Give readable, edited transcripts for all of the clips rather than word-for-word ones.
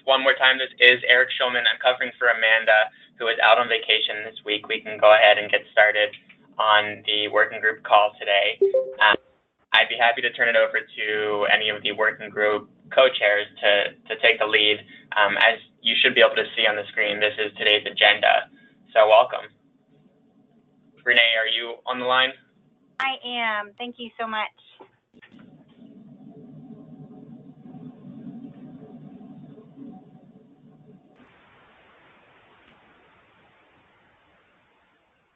one more time, this is Eric Schulman. I'm covering for Amanda, who is out on vacation this week. We can go ahead and get started on the working group call today. I'd be happy to turn it over to any of the working group co-chairs to take the lead. As you should be able to see on the screen, this is today's agenda. So welcome. Renee, are you on the line? I am. Thank you so much.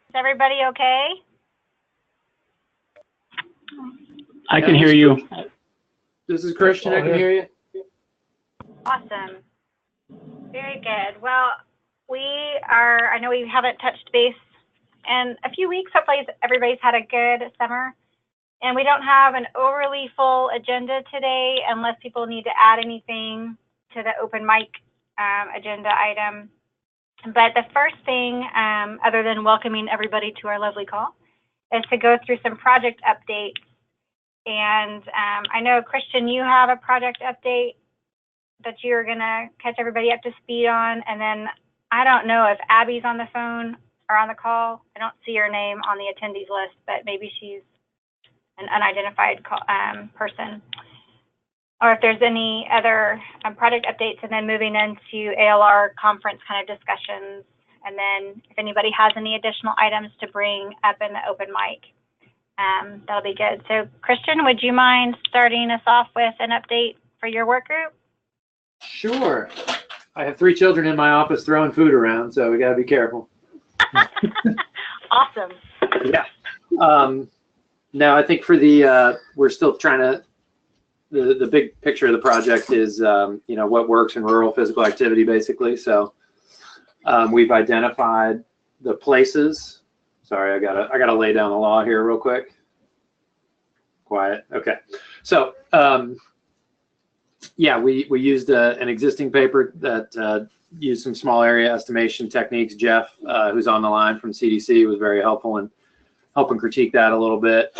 Is everybody okay? I can hear you. This is Christian. I can hear you. Awesome. Very good. Well, I know we haven't touched base in a few weeks. Hopefully everybody's had a good summer. And we don't have an overly full agenda today unless people need to add anything to the open mic agenda item. But the first thing, other than welcoming everybody to our lovely call, is to go through some project updates. And I know, Christian, you have a project update that you're going to catch everybody up to speed on. And then I don't know if Abby's on the phone or on the call. I don't see her name on the attendees list, but maybe she's an unidentified person. Or if there's any other project updates, and then moving into ALR conference kind of discussions. And then if anybody has any additional items to bring up in the open mic, that'll be good. So Christian, would you mind starting us off with an update for your work group? Sure. I have 3 children in my office throwing food around, so we got to be careful. Awesome. Yeah. Now I think for the, we're still trying to, the big picture of the project is, you know, what works in rural physical activity, basically. So we've identified the places. Sorry, I gotta lay down the law here real quick. Quiet. Okay. So yeah, we used an existing paper that used some small area estimation techniques. Jeff, who's on the line from CDC, was very helpful in helping critique that a little bit.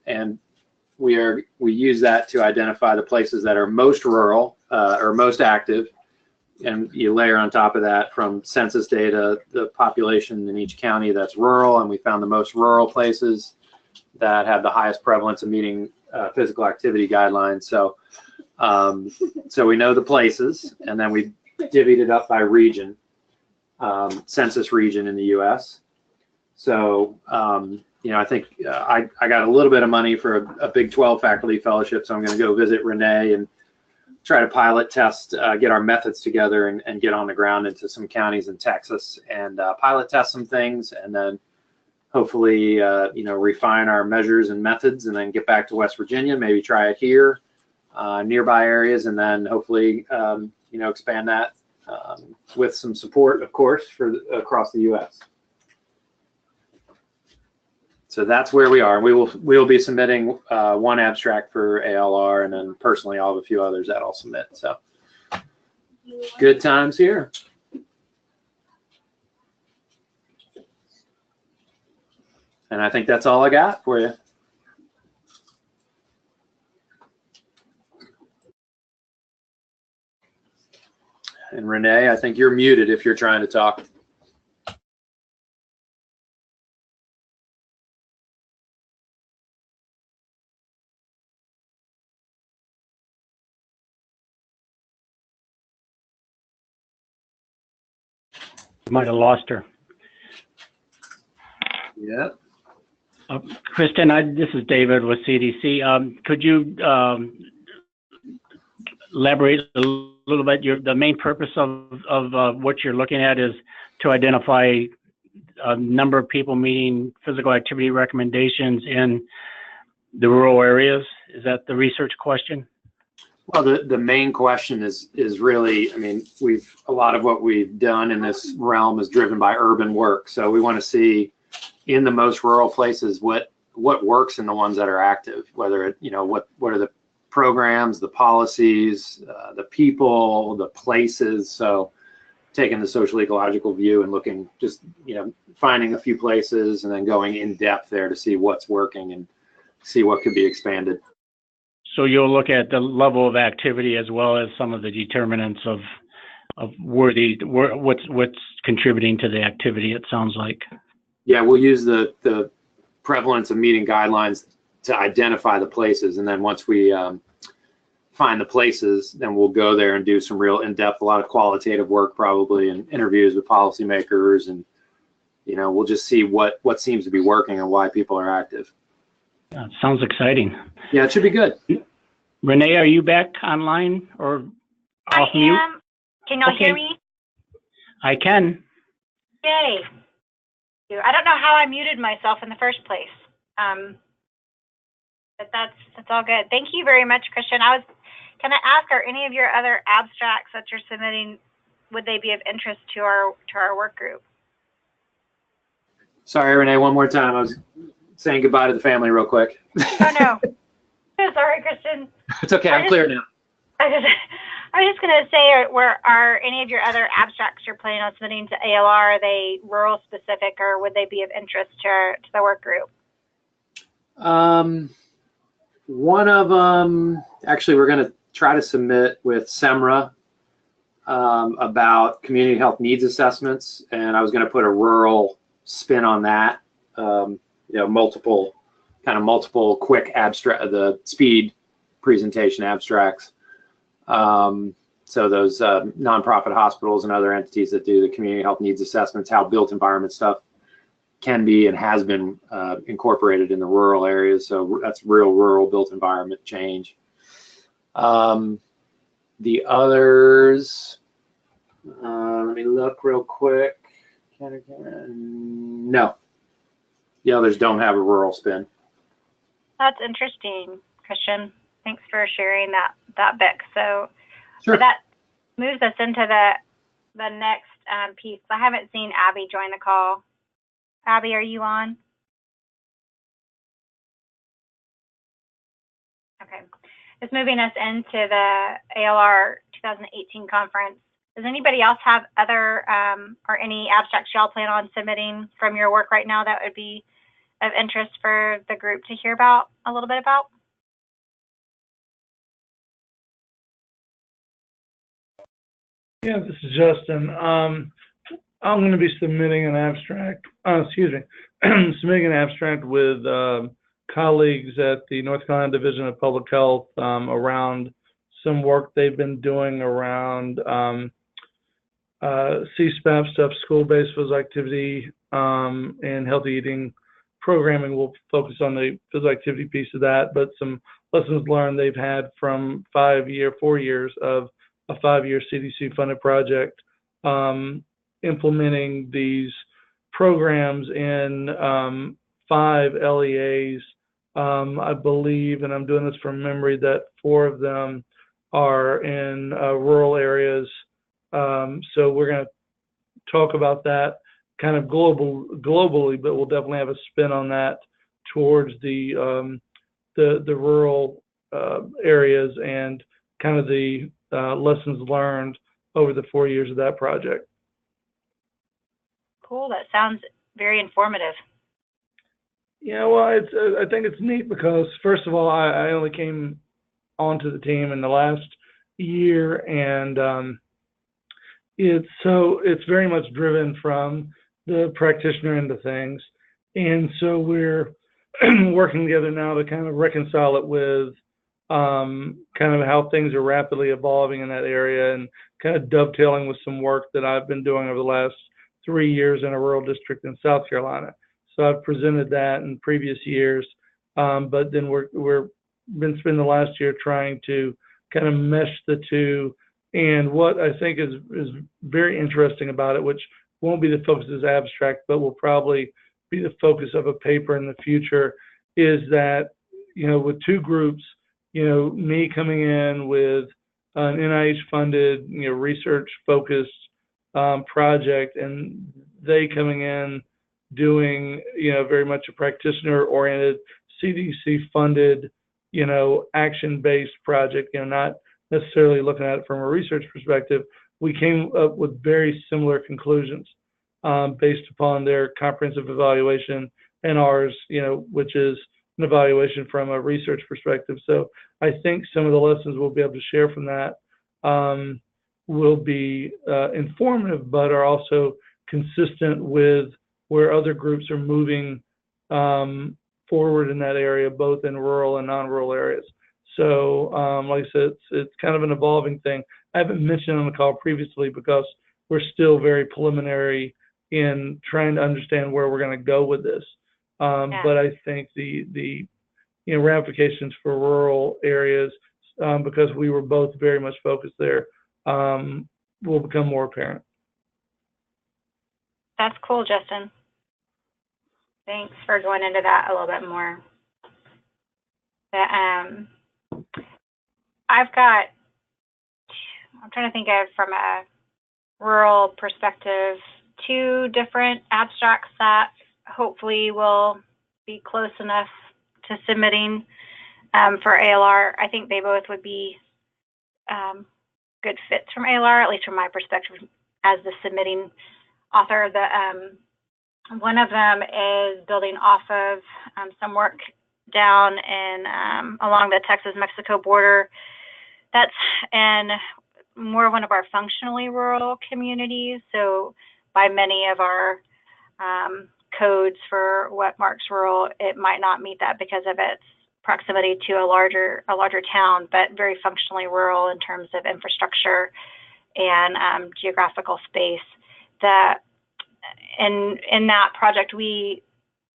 And we use that to identify the places that are most rural or most active, and you layer on top of that from census data the population in each county that's rural, and we found the most rural places that have the highest prevalence of meeting physical activity guidelines. So so we know the places, and then we divvied it up by region, census region in the US. So you know, I think I got a little bit of money for a Big 12 faculty fellowship, so I'm going to go visit Renee and try to pilot test, get our methods together, and get on the ground into some counties in Texas and pilot test some things, and then hopefully you know, refine our measures and methods, and then get back to West Virginia, maybe try it here, nearby areas, and then hopefully you know, expand that with some support, of course, for across the U.S. So that's where we are. We will be submitting one abstract for ALR, and then personally I'll have a few others that I'll submit. So good times here. And I think that's all I got for you. And Renee, I think you're muted if you're trying to talk. Might have lost her. Yeah. Kristen, this is David with CDC. Could you elaborate a little bit? The main purpose of what you're looking at is to identify a number of people meeting physical activity recommendations in the rural areas. Is that the research question? Well, the main question is really, I mean, a lot of what we've done in this realm is driven by urban work. So we want to see in the most rural places what works in the ones that are active, whether it, you know, what are the programs, the policies, the people, the places. So taking the social ecological view and looking, just, you know, finding a few places and then going in depth there to see what's working and see what could be expanded. So you'll look at the level of activity as well as some of the determinants of what's contributing to the activity, it sounds like. Yeah, we'll use the prevalence of meeting guidelines to identify the places, and then once we find the places, then we'll go there and do some real in-depth, a lot of qualitative work probably, and interviews with policymakers, and we'll just see what seems to be working and why people are active. Yeah, sounds exciting. Yeah, it should be good. Renee, are you back online or off mute? I am. Can y'all hear me? I can. Yay. I don't know how I muted myself in the first place. But that's all good. Thank you very much, Christian. Can I ask, are any of your other abstracts that you're submitting, would they be of interest to our work group? Sorry, Renee, one more time. I was saying goodbye to the family real quick. Oh, no. So sorry, Christian. It's okay. I'm clear now. I was just going to say, are any of your other abstracts you're planning on submitting to ALR, are they rural specific, or would they be of interest to the work group? One of them, actually, we're going to try to submit with SEMRA about community health needs assessments, and I was going to put a rural spin on that. Multiple quick abstract, the speed presentation abstracts. So those nonprofit hospitals and other entities that do the community health needs assessments, how built environment stuff can be and has been incorporated in the rural areas. So that's real rural built environment change. The others, let me look real quick. No, the others don't have a rural spin. That's interesting, Christian. Thanks for sharing that bit. So, sure. So that moves us into the next piece. I haven't seen Abby join the call. Abby, are you on? Okay. It's moving us into the ALR 2018 conference. Does anybody else have other or any abstracts y'all plan on submitting from your work right now that would be of interest for the group to hear about a little bit about? Yeah, this is Justin. I'm going to be submitting an abstract, submitting an abstract with colleagues at the North Carolina Division of Public Health around some work they've been doing around CSPAP stuff, school-based physical activity and healthy eating programming. We'll focus on the physical activity piece of that, but some lessons learned they've had from 4 years of a 5-year CDC funded project implementing these programs in 5 LEAs. I believe, and I'm doing this from memory, that 4 of them are in rural areas. So we're going to talk about that kind of globally, but we'll definitely have a spin on that towards the rural areas and kind of the lessons learned over the 4 years of that project. Cool. That sounds very informative. Yeah, well, I think it's neat because, first of all, I only came onto the team in the last year, and it's very much driven from the practitioner end of things, and so we're working together now to kind of reconcile it with kind of how things are rapidly evolving in that area, and kind of dovetailing with some work that I've been doing over the last 3 years in a rural district in South Carolina. So I've presented that in previous years, but then we're been spending the last year trying to kind of mesh the two. And what I think is very interesting about it, which won't be the focus of this abstract, but will probably be the focus of a paper in the future, is that, with 2 groups, me coming in with an NIH-funded, research-focused project, and they coming in doing, very much a practitioner-oriented, CDC-funded, action-based project, not necessarily looking at it from a research perspective. We came up with very similar conclusions based upon their comprehensive evaluation and ours, which is an evaluation from a research perspective. So I think some of the lessons we'll be able to share from that will be informative, but are also consistent with where other groups are moving forward in that area, both in rural and non-rural areas. So, like I said, it's kind of an evolving thing. I haven't mentioned on the call previously because we're still very preliminary in trying to understand where we're going to go with this. But I think the ramifications for rural areas, because we were both very much focused there, will become more apparent. That's cool, Justin. Thanks for going into that a little bit more. I'm trying to think of, from a rural perspective, 2 different abstracts that hopefully will be close enough to submitting for ALR. I think they both would be good fits from ALR, at least from my perspective as the submitting author. One of them is building off of some work down in along the Texas-Mexico border. That's in more one of our functionally rural communities. So by many of our codes for what marks rural, it might not meet that because of its proximity to a larger town, but very functionally rural in terms of infrastructure and geographical space. In that project, we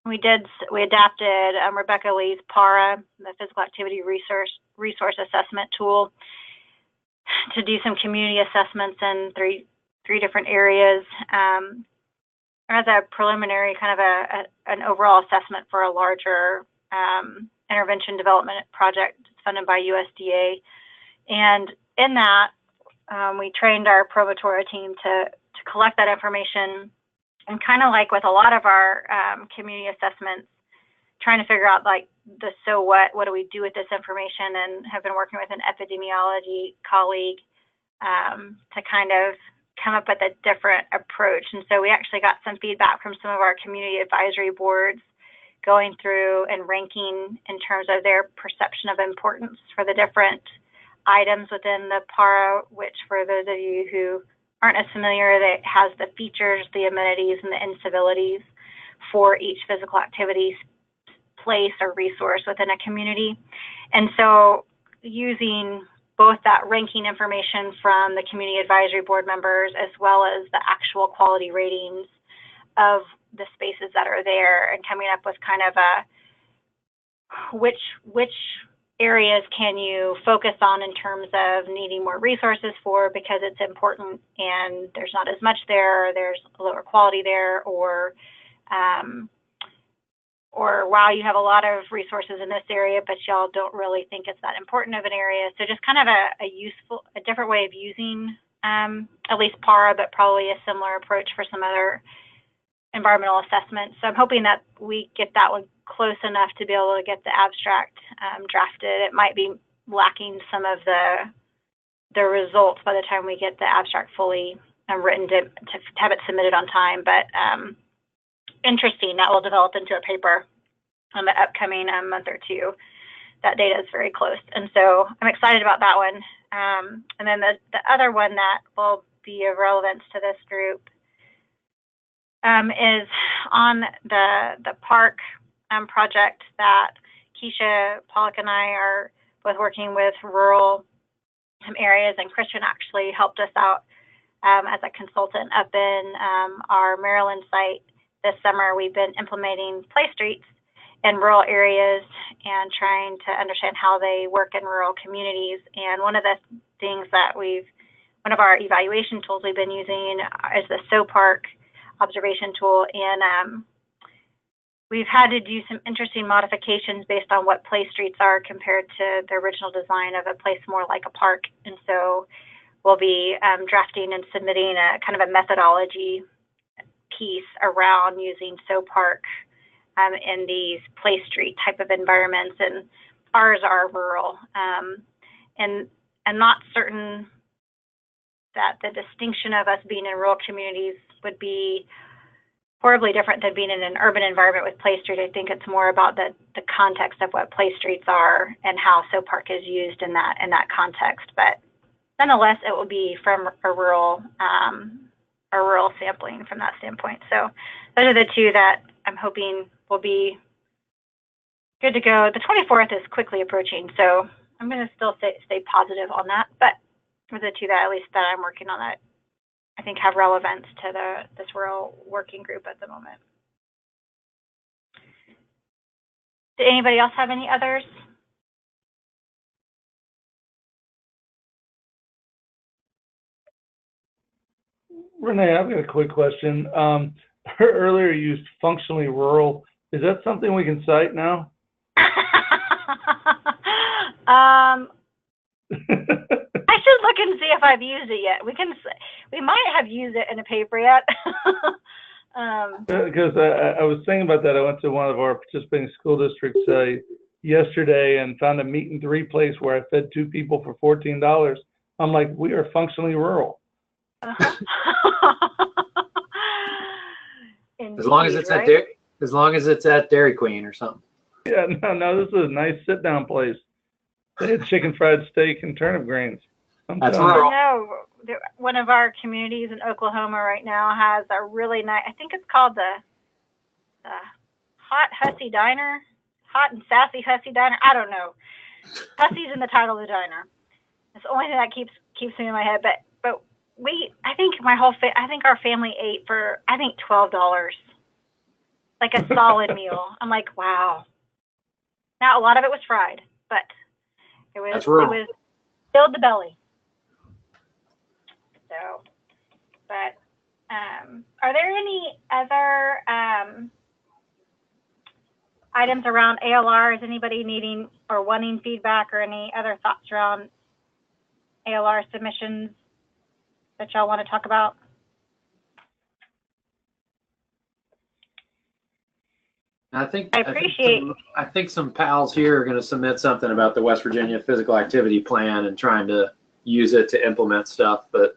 adapted Rebecca Lee's PARA, the Physical Activity Resource Assessment tool, to do some community assessments in three different areas as a preliminary kind of an overall assessment for a larger intervention development project funded by USDA. And in that, we trained our Provatora team to collect that information, and kind of like with a lot of our community assessments, trying to figure out like the so what do we do with this information, and have been working with an epidemiology colleague to kind of come up with a different approach. And so we actually got some feedback from some of our community advisory boards going through and ranking in terms of their perception of importance for the different items within the PARA, which for those of you who aren't as familiar, that has the features, the amenities, and the incivilities for each physical activity place or resource within a community. And so using both that ranking information from the community advisory board members as well as the actual quality ratings of the spaces that are there, and coming up with kind of a which areas can you focus on in terms of needing more resources for because it's important and there's not as much there, or there's a lower quality there, or wow, you have a lot of resources in this area, but y'all don't really think it's that important of an area. So just kind of a different way of using at least PARA, but probably a similar approach for some other environmental assessments. So I'm hoping that we get that one close enough to be able to get the abstract drafted. It might be lacking some of the results by the time we get the abstract fully written to have it submitted on time, but interesting. That will develop into a paper on the upcoming month or two. That data is very close, and so I'm excited about that one. And then the other one that will be of relevance to this group is on the park project that Keisha Pollock and I are both working with rural areas, and Christian actually helped us out as a consultant up in our Maryland site this summer. We've been implementing play streets in rural areas and trying to understand how they work in rural communities. And one of the things that one of our evaluation tools we've been using is the SOPark observation tool, and we've had to do some interesting modifications based on what play streets are compared to the original design of a place more like a park. And so we'll be drafting and submitting a kind of a methodology piece around using SOPark in these play street type of environments, and ours are rural. And I'm not certain that the distinction of us being in rural communities would be horribly different than being in an urban environment with play street. I think it's more about the context of what play streets are and how SOPark is used in that context. But nonetheless, it will be from a rural sampling from that standpoint. So those are the two that I'm hoping will be good to go. The 24th is quickly approaching, so I'm going to still stay positive on that. But for the two that at least that I'm working on that I think have relevance to this rural working group at the moment. Did anybody else have any others? Renee, I've got a quick question. Earlier you used functionally rural. Is that something we can cite now? I should look and see if I've used it yet. We might have used it in a paper yet. Because I was thinking about that. I went to one of our participating school districts yesterday and found a meat and three place where I fed 2 people for $14. I'm like, we are functionally rural. Indeed, As long as it's right? as long as it's at Dairy Queen or something. Yeah, no, this is a nice sit-down place. They had chicken fried steak and turnip greens. That's I rural. know. One of our communities in Oklahoma right now has a really nice, I think it's called the Hot Hussy Diner, Hot and Sassy Hussy Diner. I don't know. Hussy's in the title of the diner. It's the only thing that keeps me in my head. But I think I think our family ate for $12, like a solid meal. I'm like, wow. Now a lot of it was fried, but it was filled the belly. So, but are there any other items around ALR? Is anybody needing or wanting feedback or any other thoughts around ALR submissions that y'all want to talk about? I think some pals here are going to submit something about the West Virginia Physical Activity Plan and trying to use it to implement stuff, but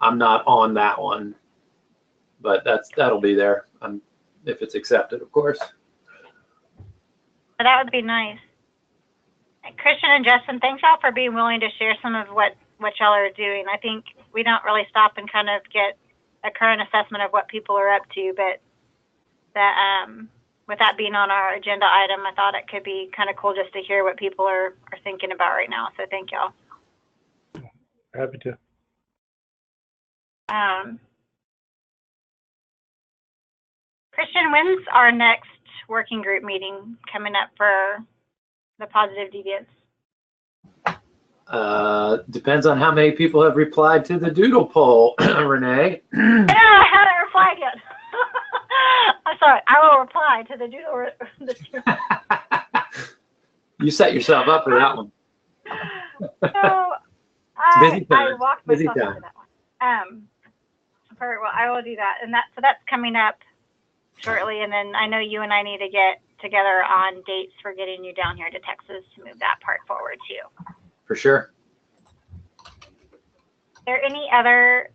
I'm not on that one. But that'll be there if it's accepted, of course. That would be nice. And Christian and Justin, thanks y'all for being willing to share some of what y'all are doing. I think we don't really stop and kind of get a current assessment of what people are up to, but that with that being on our agenda item, I thought it could be kind of cool just to hear what people are thinking about right now. So thank y'all. Happy to. Christian, when's our next working group meeting coming up for the positive deviance? Depends on how many people have replied to the doodle poll, Renee. No, I haven't replied yet. I'm sorry. I will reply to the doodle. You set yourself up for that one. So I walked myself into that one. Very well, I will do that, and that's coming up shortly. And then I know you and I need to get together on dates for getting you down here to Texas to move that part forward too. For sure. Are there any other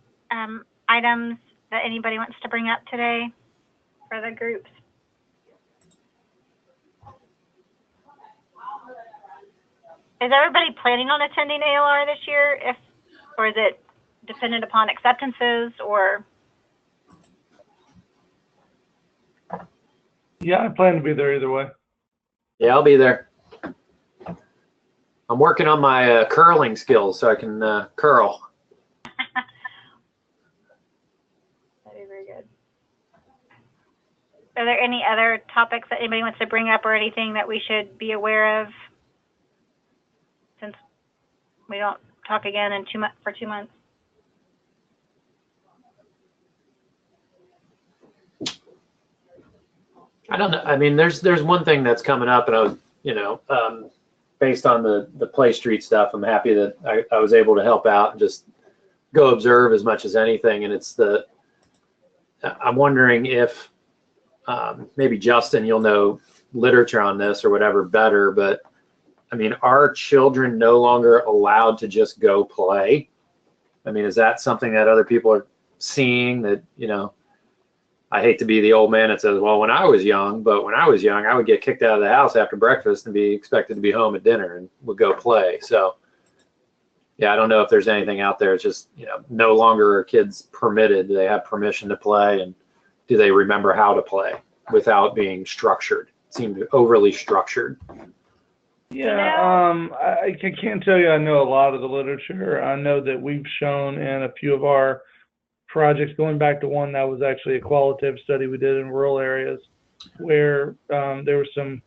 items that anybody wants to bring up today for the groups? Is everybody planning on attending ALR this year? Or is it dependent upon acceptances or? Yeah, I plan to be there either way. Yeah, I'll be there. I'm working on my curling skills so I can curl. That'd be very good. Are there any other topics that anybody wants to bring up or anything that we should be aware of since we don't talk again in for 2 months? I don't know. I mean, there's one thing that's coming up, and I was, based on the Play Street stuff, I'm happy that I was able to help out and just go observe as much as anything. And I'm wondering if maybe Justin, you'll know literature on this or whatever better, but I mean, are children no longer allowed to just go play? I mean, is that something that other people are seeing that, I hate to be the old man that says, well, when I was young, I would get kicked out of the house after breakfast and be expected to be home at dinner and would go play. So Yeah, I don't know if there's anything out there. It's just, no longer are kids permitted. They have permission to play, and do they remember how to play without being structured? It seemed overly structured. Yeah, I can't tell you I know a lot of the literature. I know that we've shown in a few of our projects, going back to one that was actually a qualitative study we did in rural areas, where there was some,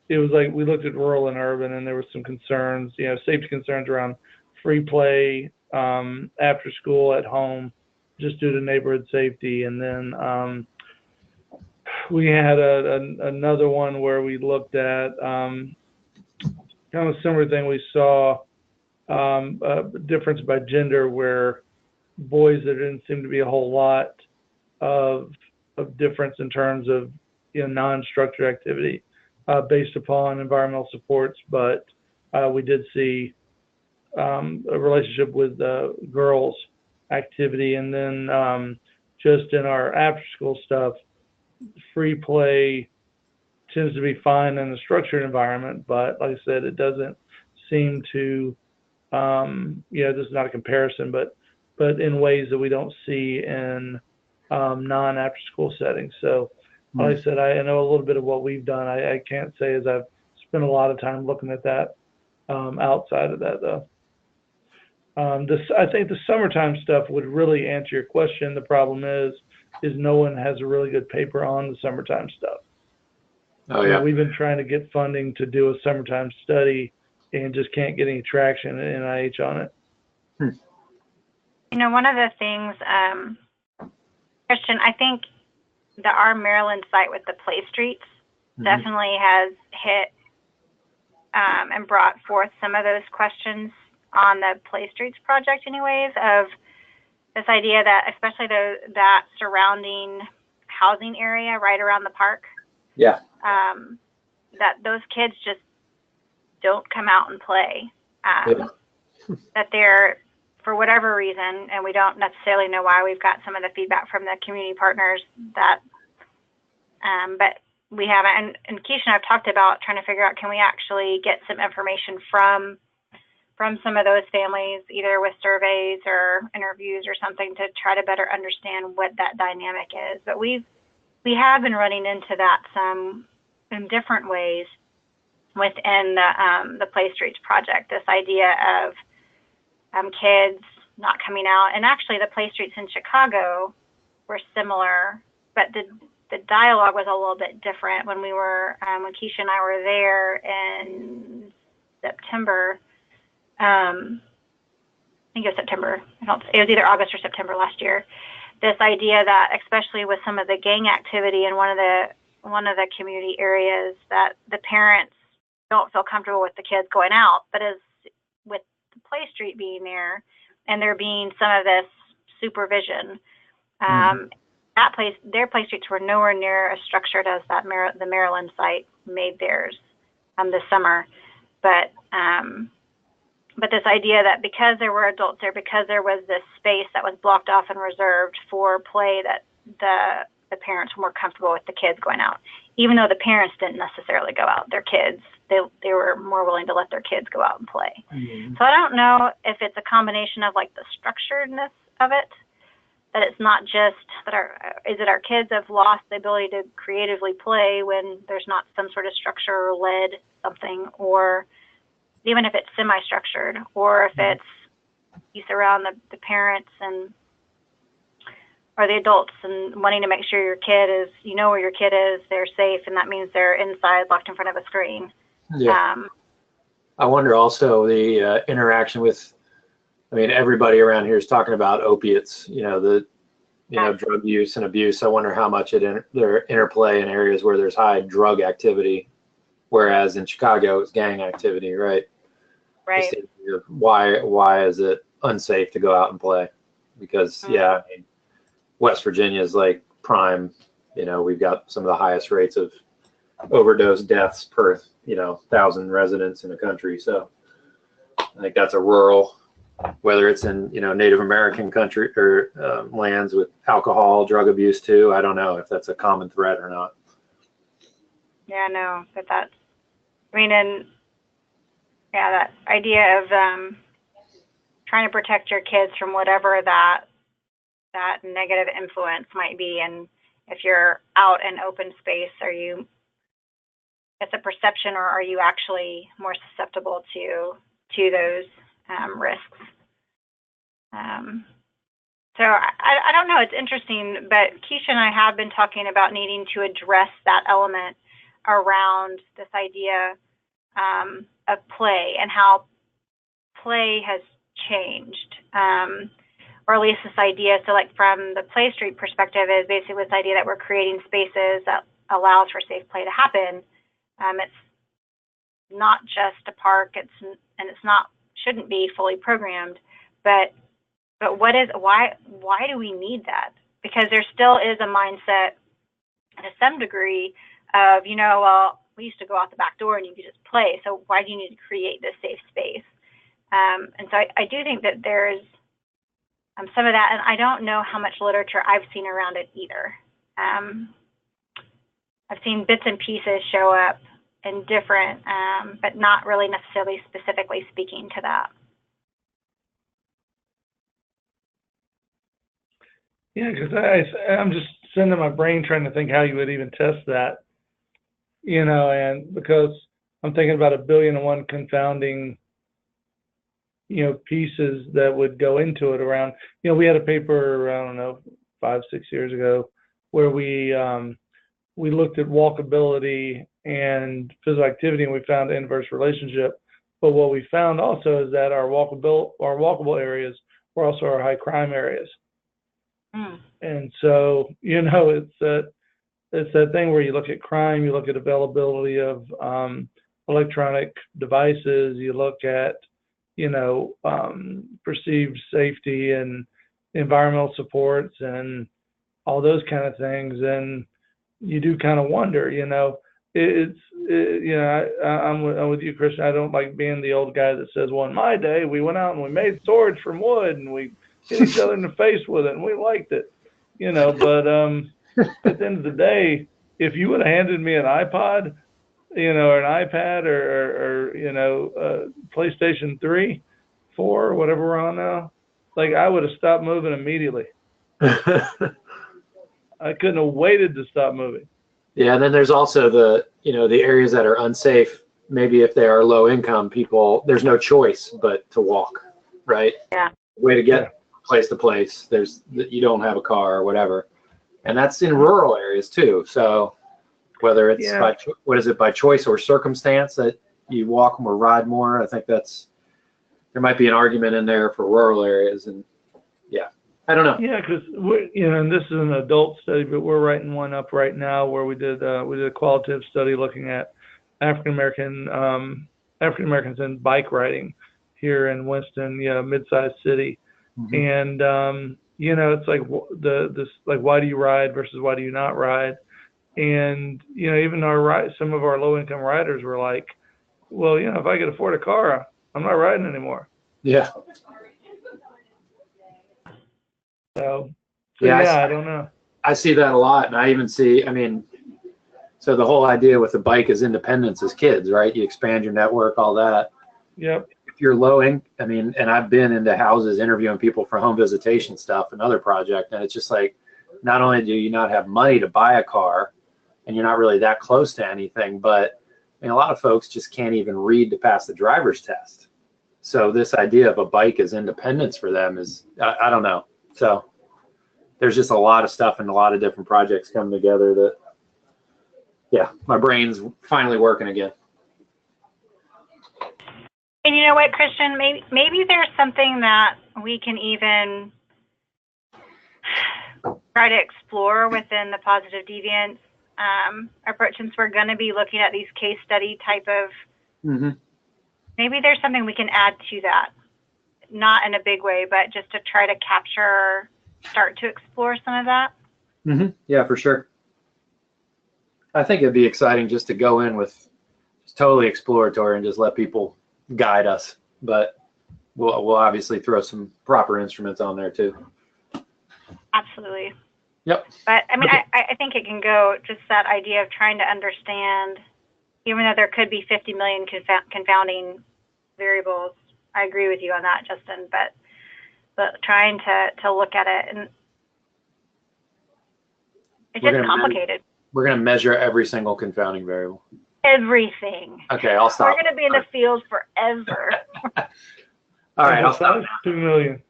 it was like we looked at rural and urban, and there were some concerns, safety concerns around free play after school at home, just due to neighborhood safety. And then we had another one where we looked at kind of a similar thing. We saw a difference by gender, where boys, there didn't seem to be a whole lot of difference in terms of non-structured activity based upon environmental supports, but we did see a relationship with girls activity. And then just in our after-school stuff, free play tends to be fine in a structured environment, but like I said, it doesn't seem to, this is not a comparison, but in ways that we don't see in non-after-school settings. So, like I said, I know a little bit of what we've done. I can't say as I've spent a lot of time looking at that outside of that, though. I think the summertime stuff would really answer your question. The problem is no one has a really good paper on the summertime stuff. Oh, yeah. We've been trying to get funding to do a summertime study and just can't get any traction at NIH on it. One of the things, Christian, I think our Maryland site with the play streets definitely has hit and brought forth some of those questions on the play streets project anyways, of this idea that especially that surrounding housing area right around the park, that those kids just don't come out and play, that they're, for whatever reason, and we don't necessarily know why. We've got some of the feedback from the community partners that, but we haven't, and Keisha and I've talked about trying to figure out, can we actually get some information from some of those families, either with surveys or interviews or something, to try to better understand what that dynamic is. But we have been running into that some in different ways within the Play Streets project. This idea of kids not coming out, and actually the Play Streets in Chicago were similar, but the dialogue was a little bit different when we were when Keisha and I were there in September. I think it was September. It was either August or September last year. This idea that, especially with some of the gang activity in one of the community areas, that the parents don't feel comfortable with the kids going out, but as with the Play Street being there and there being some of this supervision, their Play Streets were nowhere near as structured as the Maryland site made theirs this summer, but this idea that because there were adults there, because there was this space that was blocked off and reserved for play, that the parents were more comfortable with the kids going out, even though the parents didn't necessarily go out. Their kids, they were more willing to let their kids go out and play. So I don't know if it's a combination of like the structuredness of it, that it's not just that our kids have lost the ability to creatively play when there's not some sort of structure led something, or even if it's semi-structured, or if it's you surround the parents or the adults and wanting to make sure your kid is, where your kid is, they're safe, and that means they're inside locked in front of a screen. I wonder also the interaction with, everybody around here is talking about opiates, drug use and abuse. I wonder how much their interplay in areas where there's high drug activity, whereas in Chicago it's gang activity, right? Right. Why is it unsafe to go out and play? Because West Virginia is like prime. We've got some of the highest rates of overdose deaths per 1,000 residents in the country. So I think that's a rural, whether it's in Native American country or lands with alcohol, drug abuse too. I don't know if that's a common thread or not. Yeah, no, but that idea of trying to protect your kids from whatever that negative influence might be. And if you're out in open space, it's a perception, or are you actually more susceptible to those risks? So I don't know, it's interesting, but Keisha and I have been talking about needing to address that element around this idea of play and how play has changed, or at least this idea. So like from the Play Street perspective is basically this idea that we're creating spaces that allows for safe play to happen. It's not just a park, shouldn't be fully programmed, but why do we need that? Because there still is a mindset to some degree of, well, we used to go out the back door and you could just play, so why do you need to create this safe space? And so I do think that there's some of that, and I don't know how much literature I've seen around it either. I've seen bits and pieces show up in different, but not really necessarily specifically speaking to that. Yeah, because I'm just sitting in my brain trying to think how you would even test that, and because I'm thinking about 1,000,000,001 confounding, pieces that would go into it around, we had a paper, I don't know, 5, 6 years ago where we looked at walkability and physical activity, and we found an inverse relationship. But what we found also is that our walkable areas were also our high crime areas. And so, it's that thing where you look at crime, you look at availability of electronic devices, you look at, perceived safety and environmental supports and all those kind of things. And you do kind of wonder, I'm with you, Christian. I don't like being the old guy that says, well, in my day, we went out and we made swords from wood and we hit each other in the face with it and we liked it, but at the end of the day, if you would have handed me an iPod, or an iPad or PlayStation 3, 4, whatever we're on now, like I would have stopped moving immediately. I couldn't have waited to stop moving. Yeah, and then there's also the areas that are unsafe. Maybe if they are low income people, there's no choice but to walk, right? Yeah. Way to get place to place. You don't have a car or whatever, and that's in rural areas too. So whether it's by choice or circumstance that you walk more, ride more, I think there might be an argument in there for rural areas, and I don't know. Yeah, because and this is an adult study, but we're writing one up right now where we did a qualitative study looking at African Americans in bike riding here in Winston, mid-sized city, and it's like why do you ride versus why do you not ride, and even some of our low-income riders were like, well, if I could afford a car, I'm not riding anymore. Yeah. So I don't know. I see that a lot, and I even see, so the whole idea with the bike is independence as kids, right? You expand your network, all that. Yep. If you're low income, and I've been into houses interviewing people for home visitation stuff, another project, and it's just like, not only do you not have money to buy a car, and you're not really that close to anything, but a lot of folks just can't even read to pass the driver's test. So this idea of a bike as independence for them is, I don't know. So there's just a lot of stuff and a lot of different projects coming together that, my brain's finally working again. And you know what, Christian, maybe there's something that we can even try to explore within the positive deviance approach, since we're going to be looking at these case study type of, maybe there's something we can add to that, not in a big way, but just to try to start to explore some of that. Yeah, for sure. I think it'd be exciting just to go in with totally exploratory and just let people guide us, but we'll obviously throw some proper instruments on there too. Absolutely. Yep. But I think it can go just that idea of trying to understand, even though there could be 50 million confounding variables. I agree with you on that, Justin, but but trying to look at it, and it's We're just gonna complicated. We're going to measure every single confounding variable. Everything. Okay, I'll stop. We're going to be in the field forever. All right, I'll stop. 2 million.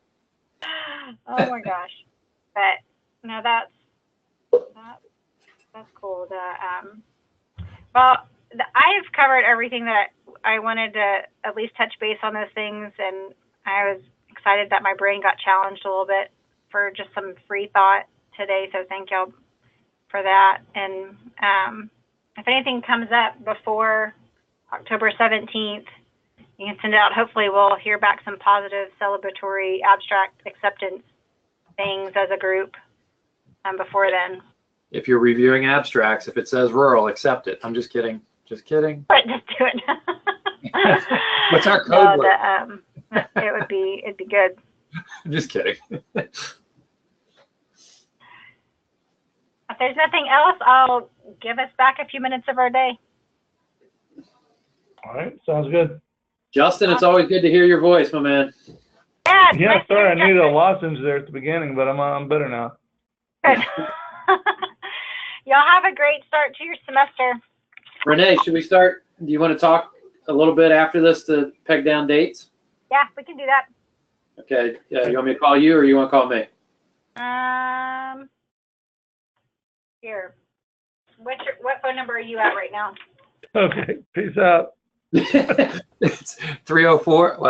Oh my gosh. But no, that's cool. I've covered everything that I wanted to at least touch base on those things, and I was excited that my brain got challenged a little bit for just some free thought today. So thank y'all for that. And if anything comes up before October 17th, you can send it out. Hopefully we'll hear back some positive celebratory abstract acceptance things as a group before then. If you're reviewing abstracts, if it says rural, accept it. I'm just kidding. Just kidding. But just do it. What's our code word? It'd be good. I'm just kidding. If there's nothing else, I'll give us back a few minutes of our day. All right, sounds good. Justin, it's always good to hear your voice, my man. Yeah, Yeah, sorry, I needed a lozenge there at the beginning, but I'm better now. Good. Y'all have a great start to your semester. Renee, should we start? Do you want to talk a little bit after this to peg down dates? Yeah, we can do that. Okay. You want me to call you or you want to call me? Here. What phone number are you at right now? Okay, peace out. It's 304. Well,